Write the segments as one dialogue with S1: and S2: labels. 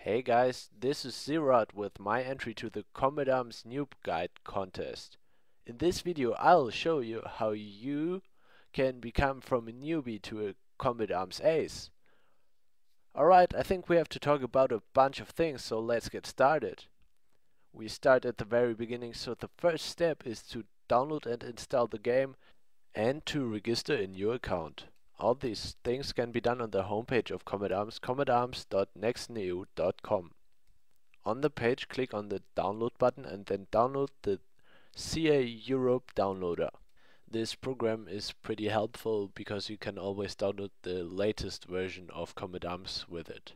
S1: Hey guys, this is zZeroheart with my entry to the Combat Arms Noob Guide contest. In this video I'll show you how you can become from a newbie to a Combat Arms ace. Alright, I think we have to talk about a bunch of things, so let's get started. We start at the very beginning, so the first step is to download and install the game and to register a new account. All these things can be done on the homepage of Combat Arms, combatarms.nextneo.com. On the page, click on the download button and then download the CA Europe downloader. This program is pretty helpful because you can always download the latest version of Combat Arms with it.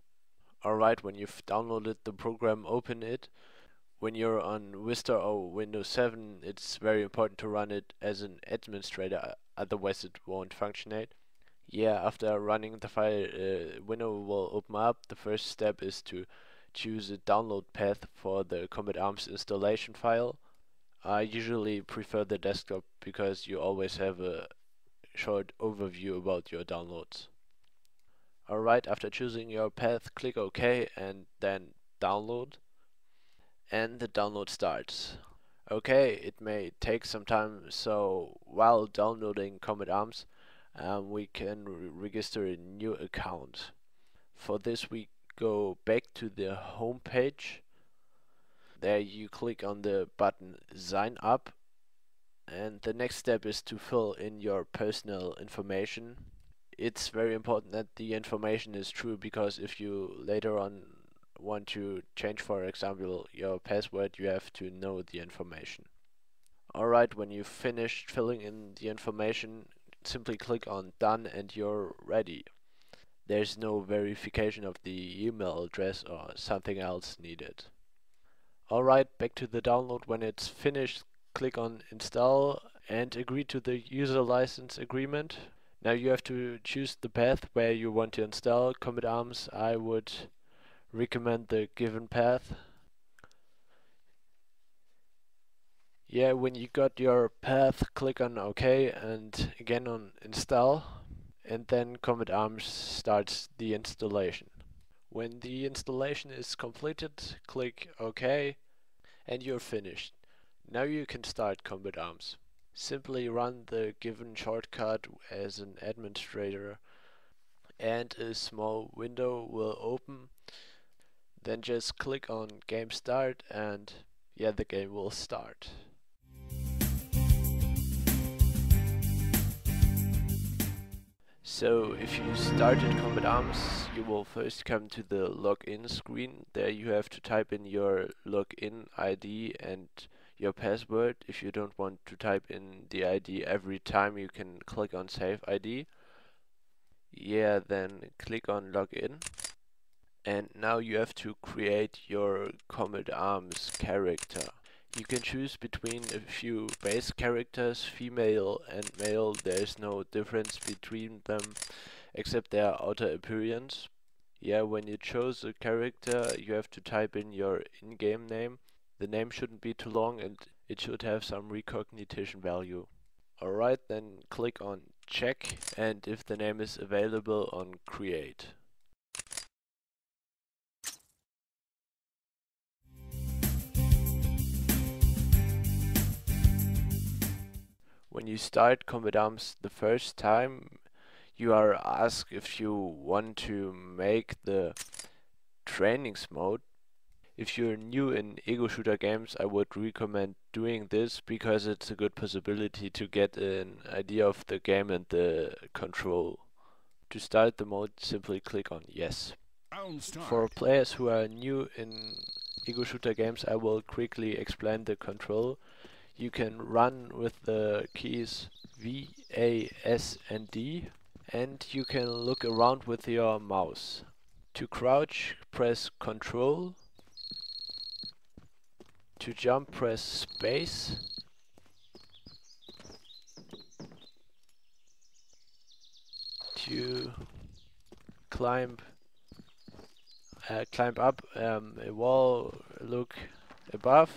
S1: Alright, when you've downloaded the program, open it. When you're on Vista or Windows 7, it's very important to run it as an administrator, otherwise it won't functionate. Yeah, after running the file, window will open up. The first step is to choose a download path for the Combat Arms installation file. I usually prefer the desktop because you always have a short overview about your downloads. Alright, after choosing your path, click OK and then download. And the download starts. Okay, it may take some time, so while downloading Combat Arms, we can register a new account. For this we go back to the home page. There you click on the button Sign Up, and the next step is to fill in your personal information. It's very important that the information is true, because if you later on want to change, for example, your password, you have to know the information. Alright, when you've finished filling in the information, simply click on Done and you're ready. There's no verification of the email address or something else needed. Alright, back to the download. When it's finished, click on Install and agree to the user license agreement. Now you have to choose the path where you want to install Combat Arms. I would recommend the given path. Yeah, when you got your path, click on OK and again on Install, and then Combat Arms starts the installation. When the installation is completed, click OK and you're finished. Now you can start Combat Arms. Simply run the given shortcut as an administrator and a small window will open. Then just click on Game Start and yeah, the game will start. So if you started Combat Arms, you will first come to the login screen. There you have to type in your login ID and your password. If you don't want to type in the ID every time, you can click on Save ID. Yeah, then click on Login. And now you have to create your Combat Arms character. You can choose between a few base characters, female and male. There's no difference between them except their outer appearance. Yeah, when you chose a character, you have to type in your in-game name. The name shouldn't be too long and it should have some recognition value. Alright, then click on Check, and if the name is available, on Create. When you start Combat Arms the first time, you are asked if you want to make the trainings mode. If you're new in ego shooter games, I would recommend doing this because it's a good possibility to get an idea of the game and the control. To start the mode, simply click on Yes. For players who are new in ego shooter games, I will quickly explain the control. You can run with the keys V, A, S and D, and you can look around with your mouse. To crouch, press Control. To jump, press Space. To climb up a wall, look above.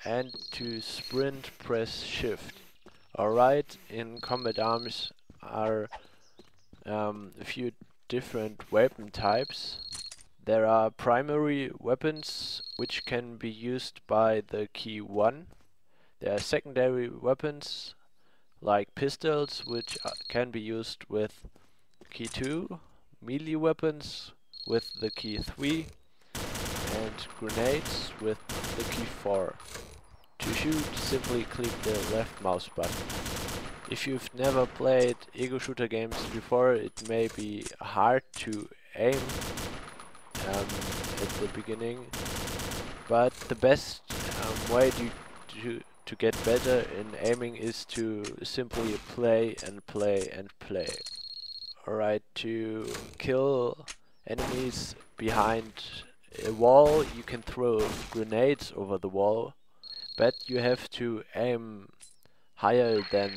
S1: And to sprint, press Shift. Alright, in Combat Arms are a few different weapon types. There are primary weapons which can be used by the key 1. There are secondary weapons like pistols which can be used with key 2, melee weapons with the key 3, and grenades with the key 4. To shoot, simply click the left mouse button. If you've never played ego shooter games before, it may be hard to aim at the beginning, but the best way to get better in aiming is to simply play and play and play. Alright, to kill enemies behind a wall, you can throw grenades over the wall, but you have to aim higher than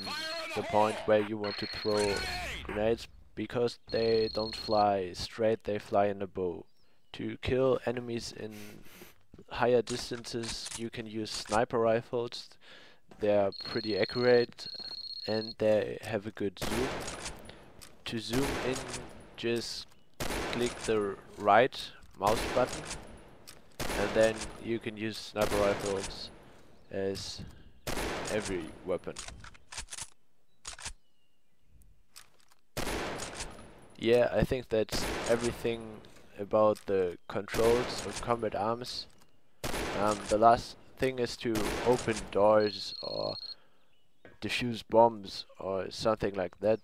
S1: the point where you want to throw grenades, because they don't fly straight, they fly in a bow. To kill enemies in higher distances, you can use sniper rifles. They are pretty accurate and they have a good zoom. To zoom in, just click the right mouse button, and then you can use sniper rifles as every weapon. Yeah, I think that's everything about the controls of combat arms. The last thing is to open doors or defuse bombs or something like that.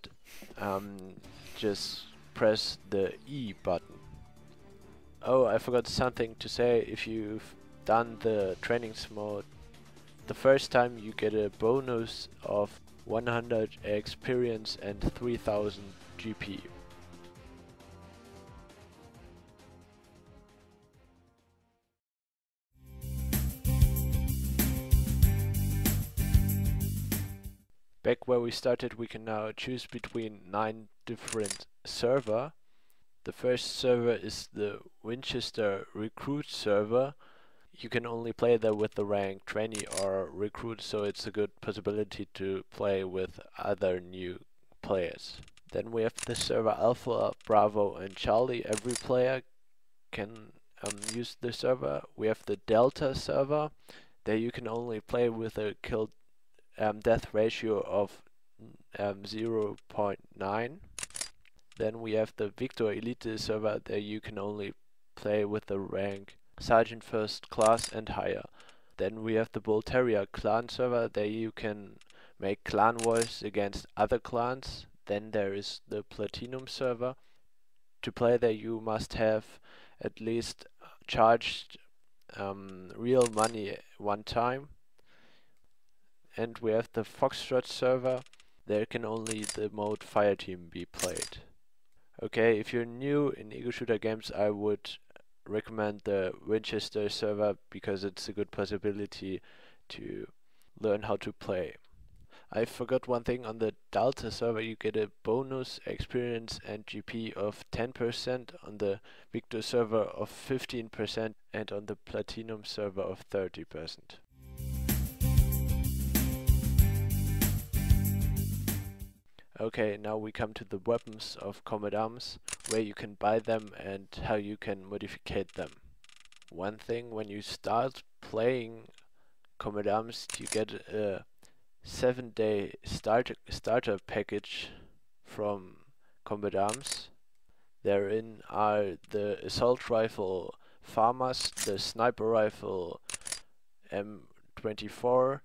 S1: Just press the E button. Oh, I forgot something to say. If you've done the trainings mode the first time, you get a bonus of 100 experience and 3000 GP. Back where we started, we can now choose between 9 different servers. The first server is the Winchester Recruit server. You can only play there with the rank trainee or recruit, so it's a good possibility to play with other new players. Then we have the server Alpha, Bravo and Charlie. Every player can use the server. We have the Delta server. There you can only play with a kill death ratio of 0.9. Then we have the Victor Elite server. There you can only play with the rank Sergeant First Class and higher. Then we have the Bolteria clan server. There you can make clan wars against other clans. Then there is the Platinum server. To play there you must have at least charged real money one time. And we have the Foxtrot server. There can only the mode Fireteam be played. Okay, if you're new in ego shooter games, I would recommend the Winchester server because it's a good possibility to learn how to play. I forgot one thing. On the Delta server you get a bonus experience and GP of 10%, on the Victor server of 15%, and on the Platinum server of 30%. Okay, now we come to the weapons of combat arms, where you can buy them and how you can modify them. One thing, when you start playing combat arms, you get a 7-day starter package from Combat Arms. Therein are the assault rifle FAMAS, the sniper rifle M24,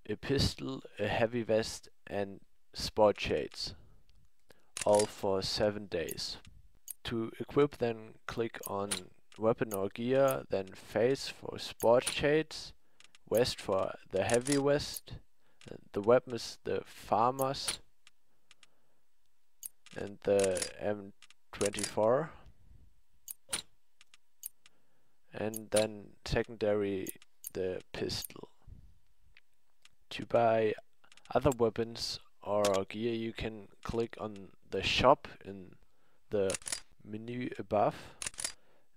S1: a pistol, a heavy vest and sport shades, all for 7 days. To equip, then click on weapon or gear, then face for sport shades, vest for the heavy vest, the weapon is the FAMAS and the M24, and then secondary the pistol. To buy other weapons or gear, you can click on the shop in the menu above.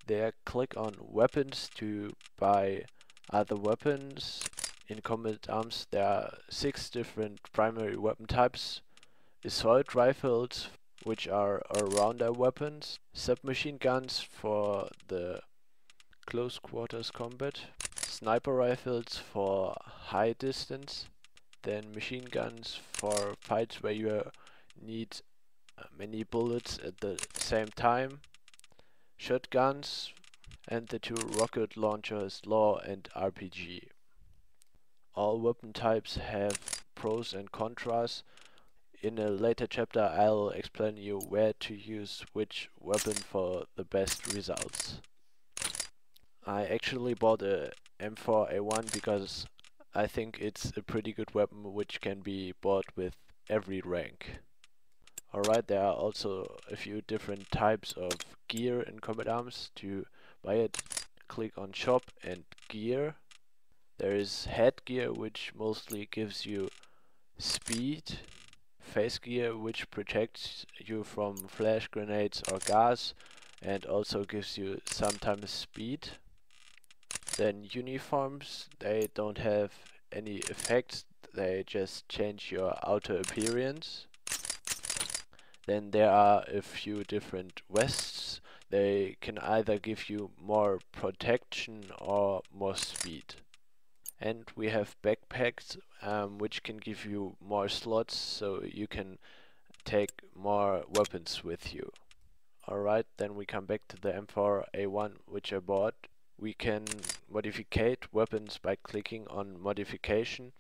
S1: There click on weapons to buy other weapons. In Combat Arms there are 6 different primary weapon types: assault rifles which are all-rounder weapons, submachine guns for the close quarters combat, sniper rifles for high distance, then machine guns for fights where you need many bullets at the same time, shotguns, and the two rocket launchers Law and RPG. All weapon types have pros and contras. In a later chapter I'll explain you where to use which weapon for the best results. I actually bought a M4A1 because I think it's a pretty good weapon which can be bought with every rank. Alright, there are also a few different types of gear in Combat Arms. To buy it, click on Shop and Gear. There is headgear, which mostly gives you speed, face gear, which protects you from flash grenades or gas and also gives you sometimes speed. Then uniforms, they don't have any effects, they just change your outer appearance. Then there are a few different vests. They can either give you more protection or more speed. And we have backpacks, which can give you more slots, so you can take more weapons with you. Alright, then we come back to the M4A1, which I bought. We can modificate weapons by clicking on modification.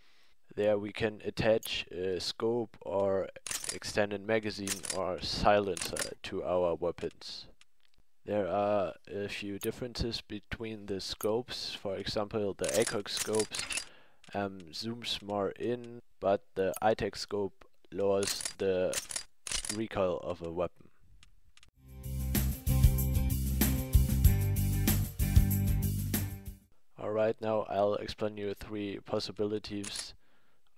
S1: There we can attach a scope or extended magazine or silencer to our weapons. There are a few differences between the scopes. For example, the ACOG scopes zooms more in, but the ITEC scope lowers the recoil of a weapon. Alright, now I'll explain you three possibilities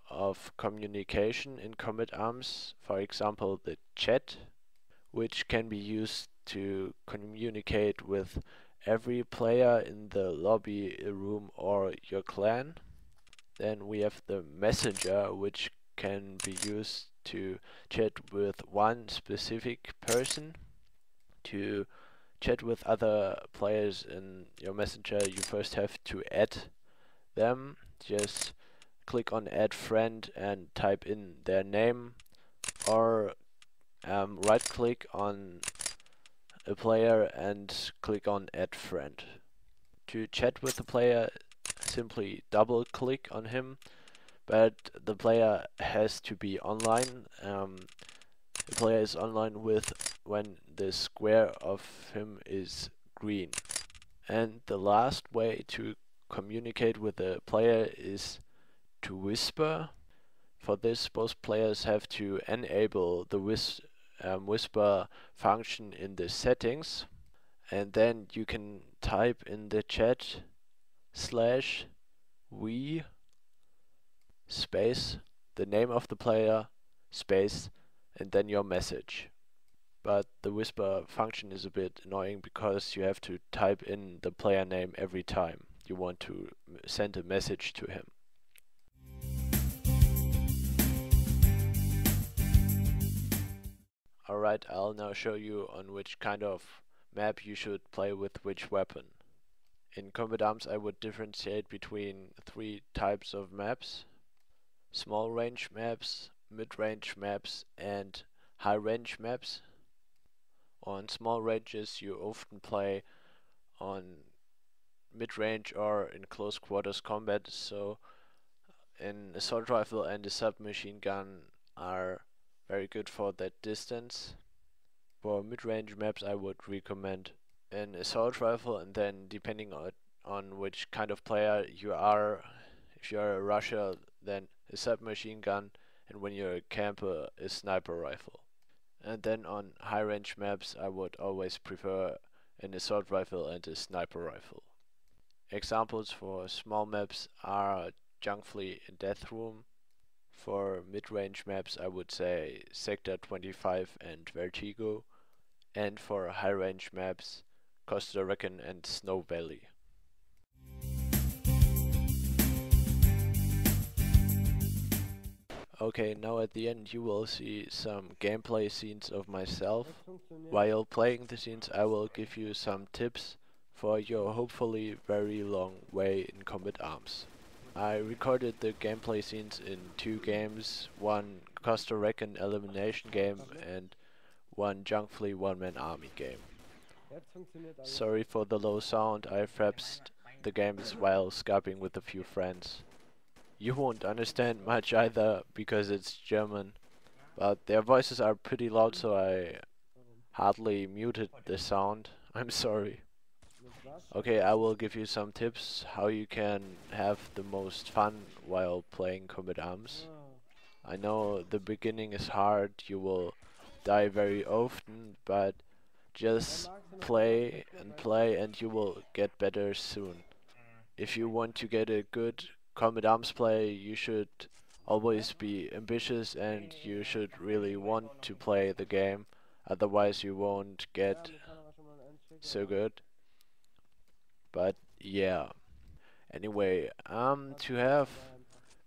S1: of communication in Combat Arms. For example, the chat, which can be used to communicate with every player in the lobby, room or your clan. Then we have the messenger, which can be used to chat with one specific person. To chat with other players in your messenger, you first have to add them. Just click on add friend and type in their name, or right click on a player and click on add friend. To chat with the player, simply double click on him, but the player has to be online. The player is online when the square of him is green. And the last way to communicate with the player is to whisper. For this, both players have to enable the whisper function in the settings, and then you can type in the chat /we space the name of the player space and then your message. But the whisper function is a bit annoying because you have to type in the player name every time you want to send a message to him. Alright, I'll now show you on which kind of map you should play with which weapon. In Combat Arms I would differentiate between three types of maps: small range maps, mid-range maps and high range maps. On small ranges you often play on mid-range or in close quarters combat, so an assault rifle and a submachine gun are very good for that distance. For mid-range maps I would recommend an assault rifle, and then depending on which kind of player you are, if you're a rusher, then a submachine gun, and when you're a camper, a sniper rifle. And then on high range maps I would always prefer an assault rifle and a sniper rifle. Examples for small maps are Junk Fleet and Death Room. For mid-range maps I would say Sector 25 and Vertigo, and for high-range maps Costa Rican and Snow Valley. Okay, now at the end you will see some gameplay scenes of myself. While playing the scenes I will give you some tips for your hopefully very long way in Combat Arms. I recorded the gameplay scenes in 2 games, one Costa Rican elimination game and one Junk Fleet one-man army game. Sorry for the low sound, I frapped the games while Skyping with a few friends. You won't understand much either because it's German, but their voices are pretty loud so I hardly muted the sound. I'm sorry. Okay, I will give you some tips how you can have the most fun while playing Combat Arms. I know the beginning is hard, you will die very often, but just play and you will get better soon. If you want to get a good Combat Arms play, you should always be ambitious and you should really want to play the game, otherwise you won't get so good. But yeah. Anyway, to have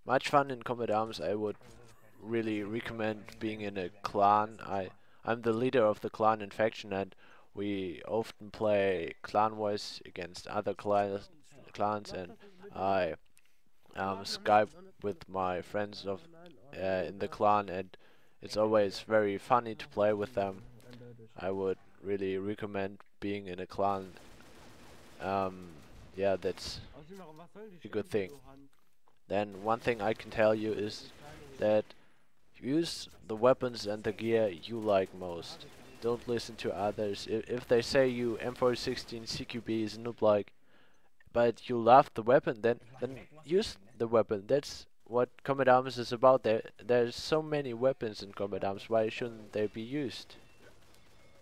S1: much fun in Combat Arms, I would really recommend being in a clan. I'm the leader of the clan in faction, and we often play clan wars against other clans, and I Skype with my friends of in the clan, and it's always very funny to play with them. I would really recommend being in a clan. Yeah, that's a good thing. Then one thing I can tell you is that use the weapons and the gear you like most. Don't listen to others. If they say you M416 CQB is noob like, but you love the weapon, then use the weapon. That's what Combat Arms is about. There's so many weapons in Combat Arms. Why shouldn't they be used?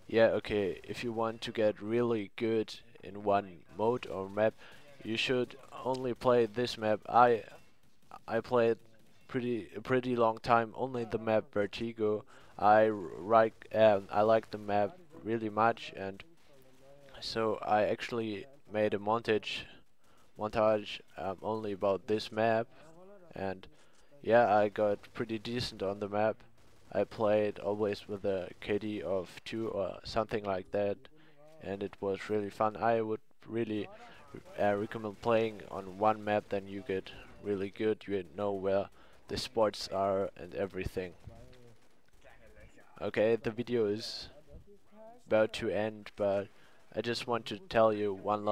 S1: Yeah, okay. If you want to get really good in one mode or map, you should only play this map. I played a pretty long time only the map Vertigo. I like the map really much, and so I actually made a montage only about this map, and yeah, I got pretty decent on the map. I played always with a KD of 2 or something like that, and it was really fun. I would really recommend playing on one map, then you get really good, you know where the spots are and everything. Okay, the video is about to end, but I just want to tell you one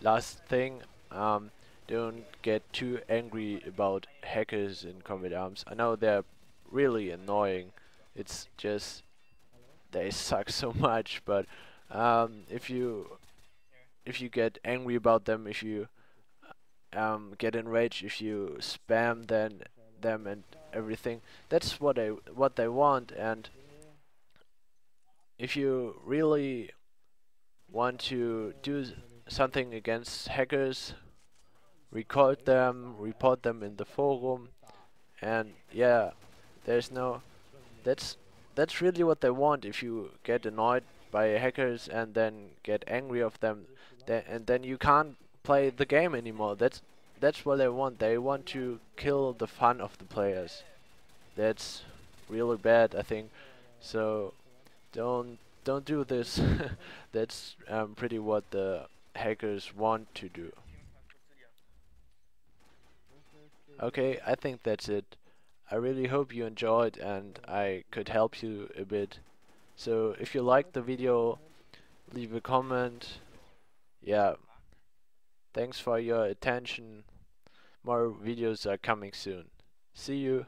S1: last thing. Don't get too angry about hackers in Combat Arms. I know they're really annoying. It's just they suck so much. But if you get angry about them, if you get enraged, if you spam them and everything, that's what they want. And if you really want to do something against hackers, record them, report them in the forum, and yeah, there's no that's that's really what they want. If you get annoyed by hackers and then get angry of them, then you can't play the game anymore. That's what they want. They want to kill the fun of the players. That's really bad, I think. So don't do this. That's pretty what the hackers want to do. Okay, I think that's it. I really hope you enjoyed and I could help you a bit. So if you liked the video, leave a comment. Yeah, thanks for your attention. More videos are coming soon. See you.